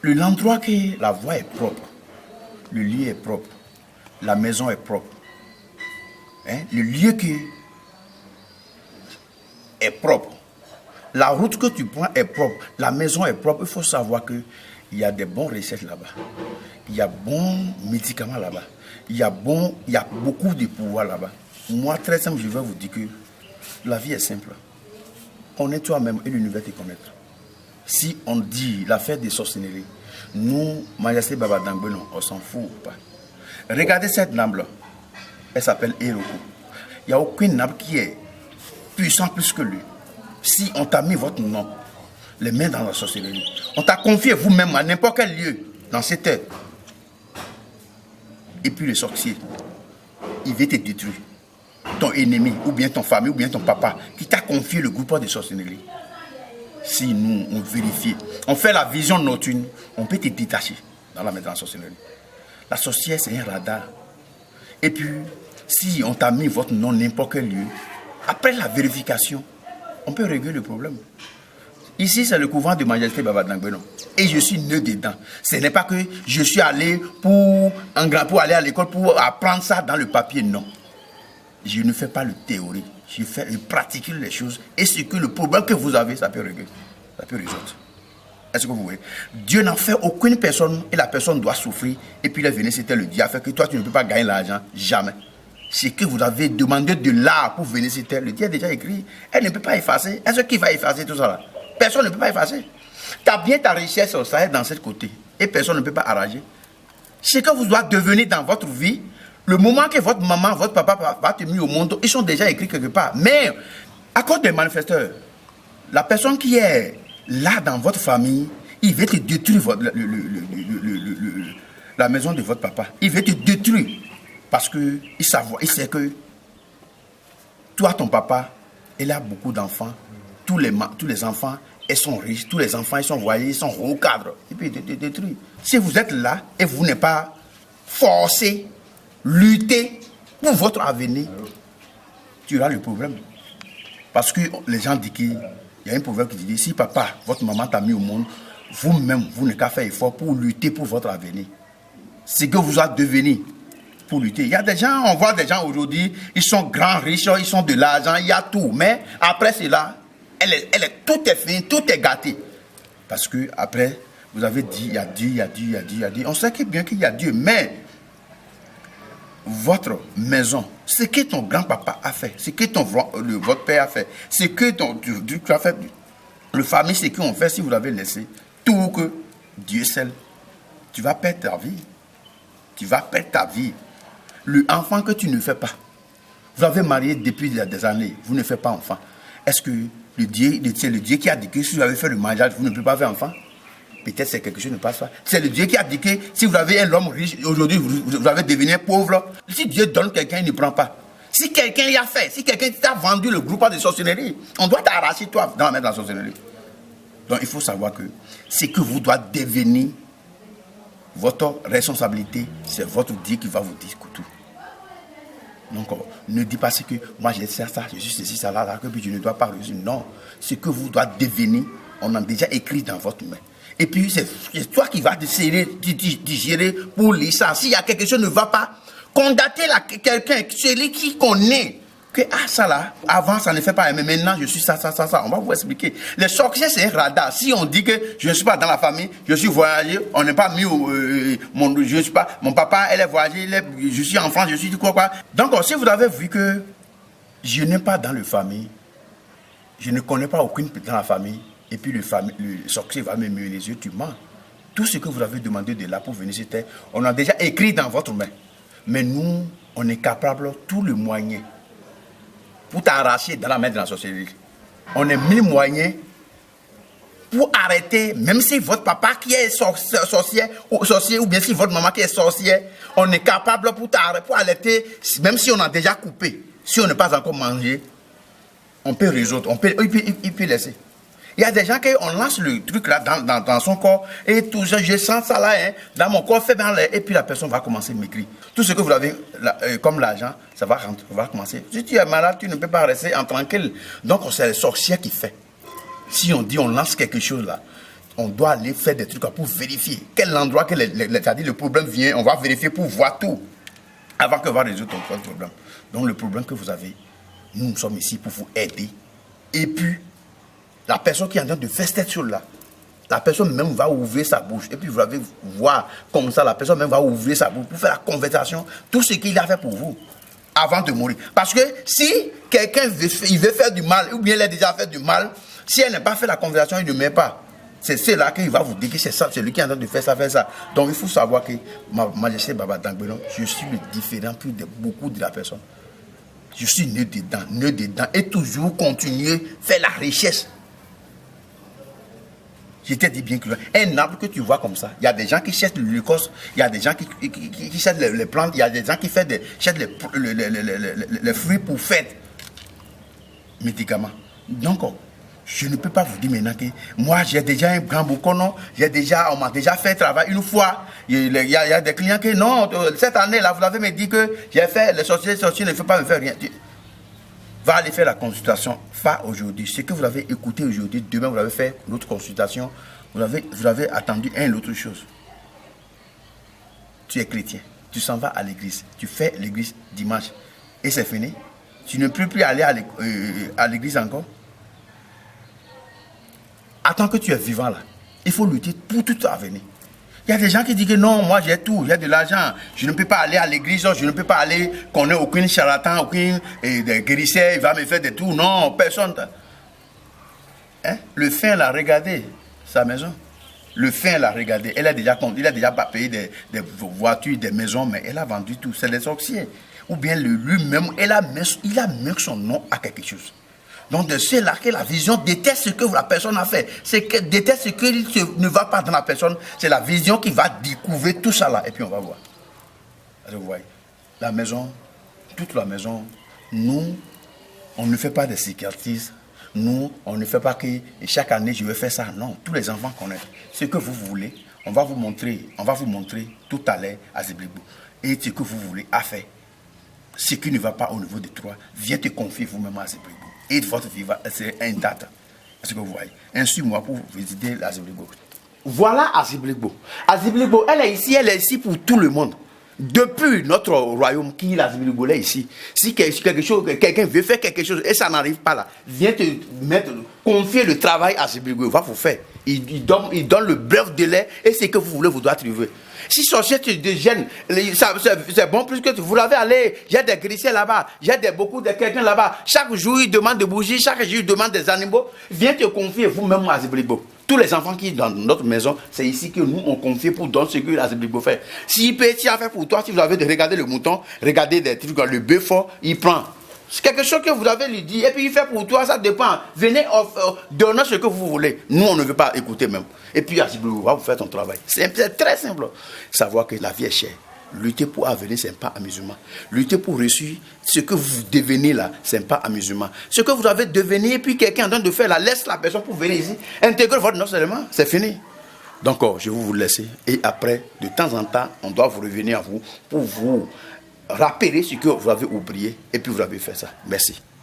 l'endroit que la voie est propre, le lieu est propre, la maison est propre. Hein? Le lieu qui est propre, la route que tu prends est propre, la maison est propre. Il faut savoir qu'il y a des bons recettes là-bas, il y a bons médicaments là-bas, il y a beaucoup de pouvoir là-bas. Moi, très simple, je vais vous dire que la vie est simple. Connais toi-même et l'univers te connaître. Si on dit l'affaire des sorcelleries, nous, Majesté Baba Dangbeno, on s'en fout ou pas. Regardez cette nappe-là. Elle s'appelle Eroko. Il n'y a aucune nappe qui est puissante plus que lui. Si on t'a mis votre nom, les mains dans la sorcellerie, on t'a confié vous-même à n'importe quel lieu, dans cette terre. Et puis le sorcier, il veut te détruire. Ton ennemi, ou bien ton famille, ou bien ton papa, qui t'a confié le groupe de sorcellerie. Si nous, on vérifie, on fait la vision nocturne, on peut te détacher dans la main de la sorcellerie. La sorcière, c'est un radar. Et puis, si on t'a mis votre nom n'importe quel lieu, après la vérification, on peut régler le problème. Ici, c'est le couvent de Majesté Baba Dangbeno. Et je suis né dedans. Ce n'est pas que je suis allé pour aller à l'école pour apprendre ça dans le papier, non. Je ne fais pas le théorie. Je pratique les choses. Et c'est que le problème que vous avez, ça peut régler. Ça peut résoudre. Est-ce que vous voyez? Dieu n'en fait aucune personne et la personne doit souffrir. Et puis il est venu, c'était le diable. Fait que toi, tu ne peux pas gagner l'argent. Jamais. C'est que vous avez demandé de l'art pour venir sur terre. Le Dieu a déjà écrit. Elle ne peut pas effacer. Est-ce qu'il va effacer tout ça là? Personne ne peut pas effacer. Tu as bien ta richesse au Sahel dans ce côté. Et personne ne peut pas arranger. Ce que vous doit devenir dans votre vie, le moment que votre maman, votre papa va te mettre au monde, ils sont déjà écrits quelque part. Mais, à cause des manifesteurs, la personne qui est là dans votre famille, il veut te détruire la maison de votre papa. Il veut te détruire. Parce qu'il sait que toi, ton papa, il a beaucoup d'enfants. Tous les enfants, ils sont riches. Tous les enfants, ils sont voyés, ils sont hauts cadres. Et puis, ils te détruisent. Si vous êtes là et vous n'êtes pas forcé, lutter pour votre avenir, tu auras le problème. Parce que les gens disent qu'il y a un proverbe qui dit, si papa, votre maman t'a mis au monde, vous-même, vous n'avez qu'à faire effort pour lutter pour votre avenir. C'est que vous allez devenir pour lutter. Il y a des gens, on voit des gens aujourd'hui, ils sont grands, riches, ils ont de l'argent, il y a tout. Mais après cela, tout est fini, tout est gâté. Parce que après, vous avez dit, il y a Dieu, il y a Dieu, il y a Dieu, il y a Dieu. On sait bien qu'il y a Dieu, mais votre maison, ce que ton grand-papa a fait, ce que votre père a fait, ce que tu as fait, le famille, ce qu'on fait, si vous l'avez laissé, tout que Dieu seul, tu vas perdre ta vie. Tu vas perdre ta vie. Le enfant que tu ne fais pas, vous avez marié depuis des années, vous ne faites pas enfant. Est-ce que c'est le Dieu qui a dit que si vous avez fait le mariage, vous ne pouvez pas faire enfant? Peut-être c'est quelque chose qui ne passe pas. C'est le Dieu qui a dit que si vous avez un homme riche, aujourd'hui vous avez devenu pauvre. Si Dieu donne quelqu'un, il ne prend pas. Si quelqu'un y a fait, si quelqu'un t'a vendu le groupe de sorcellerie, on doit t'arracher toi dans la main de la sorcellerie. Donc il faut savoir que ce que vous doit devenir, votre responsabilité, c'est votre Dieu qui va vous dire tout. Donc, ne dis pas que moi j'ai ça, je suis ceci, ça, là, que puis je ne dois pas réussir. Non, ce que vous doit devenir, on a déjà écrit dans votre main. Et puis, c'est toi qui vas digérer pour lire ça. S'il y a quelque chose qui ne va pas, condamner quelqu'un, celui qui connaît que, ça là, avant ça ne fait pas, mais maintenant je suis ça. On va vous expliquer. Les sorciers, c'est un radar. Si on dit que je ne suis pas dans la famille, je suis voyagé, on n'est pas mis je suis pas, mon papa, elle est voyagée, je suis enfant, je suis quoi. Donc, si vous avez vu que je n'ai pas dans la famille, je ne connais pas aucune dans la famille, et puis le sorcier va me muer les yeux, tu mens. Tout ce que vous avez demandé de là pour venir sur terre, on a déjà écrit dans votre main. Mais nous, on est capable tout le moyen pour t'arracher dans la main de la sorcellerie. On a mis moyens pour arrêter, même si votre papa qui est sorcier, ou bien si votre maman qui est sorcière, on est capable pour arrêter, même si on a déjà coupé, si on n'a pas encore mangé, on peut résoudre, il peut laisser. Il y a des gens qui on lance le truc là dans son corps et tout ça, je sens ça là, dans mon corps, fait dans l'air, et puis la personne va commencer à maigrir. Tout ce que vous avez comme l'argent, ça va commencer. Si tu es malade, tu ne peux pas rester en tranquille. Donc c'est le sorcier qui fait. Si on dit on lance quelque chose là, on doit aller faire des trucs pour vérifier quel endroit que c'est-à-dire le problème vient. On va vérifier pour voir tout avant que va résoudre ton problème. Donc le problème que vous avez, nous sommes ici pour vous aider. Et puis, la personne qui est en train de faire cette chose-là, la personne même va ouvrir sa bouche. Et puis vous allez voir comme ça, la personne même va ouvrir sa bouche pour faire la conversation, tout ce qu'il a fait pour vous avant de mourir. Parce que si quelqu'un veut faire du mal, ou bien il a déjà fait du mal, si elle n'a pas fait la conversation, il ne met pas. C'est là qu'il va vous dire que c'est ça, c'est lui qui est en train de faire ça. Donc il faut savoir que ma majesté Baba Dangbelon, je suis le différent plus de beaucoup de la personne. Je suis né dedans, et toujours continuer à faire la richesse. Je t'ai dit bien clair. Un arbre que tu vois comme ça, il y a des gens qui cherchent le glucose, il y a des gens qui cherchent les plantes, il y a des gens qui cherchent les fruits pour faire médicaments. Donc, je ne peux pas vous dire maintenant que moi j'ai déjà un grand bouconon, on m'a déjà fait travail une fois. Il y a des clients qui non, cette année-là, vous avez me dit que j'ai fait les sorciers ne faut pas me faire rien. Va aller faire la consultation, pas aujourd'hui. Ce que vous avez écouté aujourd'hui, demain vous avez fait l'autre consultation, vous avez attendu l'autre chose. Tu es chrétien, tu s'en vas à l'église, tu fais l'église dimanche et c'est fini. Tu ne peux plus aller à l'église encore. Attends que tu es vivant là. Il faut lutter pour tout avenir. Il y a des gens qui disent que non, moi j'ai tout, j'ai de l'argent, je ne peux pas aller à l'église, je ne peux pas aller connaître aucun charlatan, aucun guérisseur, il va me faire des tours. Non, personne. Hein? Le fin l'a regardé, sa maison. Le fin l'a regardé. Il a déjà pas payé des voitures, des maisons, mais elle a vendu tout. C'est des sorciers. Ou bien lui-même, il a mis son nom à quelque chose. Donc, de cela que la vision déteste ce que la personne a fait. C'est que déteste ce qui ne va pas dans la personne. C'est la vision qui va découvrir tout ça là. Et puis, on va voir. Vous voyez, la maison, toute la maison, nous, on ne fait pas de cicatrices. Nous, on ne fait pas que chaque année, je vais faire ça. Non, tous les enfants connaissent. Ce que vous voulez, on va vous montrer tout à l'heure à Zéblébou. Et ce que vous voulez à faire. Ce qui ne va pas au niveau de toi, viens te confier vous-même à Zéblébou. Et votre vie c'est une date. Est-ce que vous voyez? Un mois pour visiter Azebligbo. Voilà Azebligbo. Azebligbo, elle est ici pour tout le monde. Depuis notre royaume, qui est Azebligbo, elle est ici. Si quelqu'un veut faire quelque chose et ça n'arrive pas là, viens te confier le travail à Azebligbo. Va vous faire. Il donne le bref délai et ce que vous voulez, vous doit trouver. Si sorcier te gêne, c'est bon plus que vous l'avez allé. Il y a des grissés là-bas, il y a beaucoup de quelqu'un là-bas. Chaque jour, il demande des bougies, chaque jour, il demande des animaux. Viens te confier vous-même à Azebligbo. Tous les enfants qui sont dans notre maison, c'est ici que nous on confie pour donner ce que Azebligbo fait. S'il peut faire pour toi, si vous avez de regarder le mouton, regarder des trucs, le bœuf, il prend. C'est quelque chose que vous avez lui dit, et puis il fait pour toi, ça dépend. Venez donner ce que vous voulez. Nous, on ne veut pas écouter même. Et puis, Azebligbo va vous faire ton travail. C'est très simple. Savoir que la vie est chère. Lutter pour avenir, ce n'est pas amusement. Lutter pour réussir, ce que vous devenez là, ce n'est pas amusement. Ce que vous avez devenu, et puis quelqu'un est en train de faire là, laisse la personne pour venir ici, intégrer votre nom seulement, c'est fini. Donc, je vais vous laisser. Et après, de temps en temps, on doit vous revenir à vous pour vous rappeler ce que vous avez oublié et puis vous avez fait ça. Merci.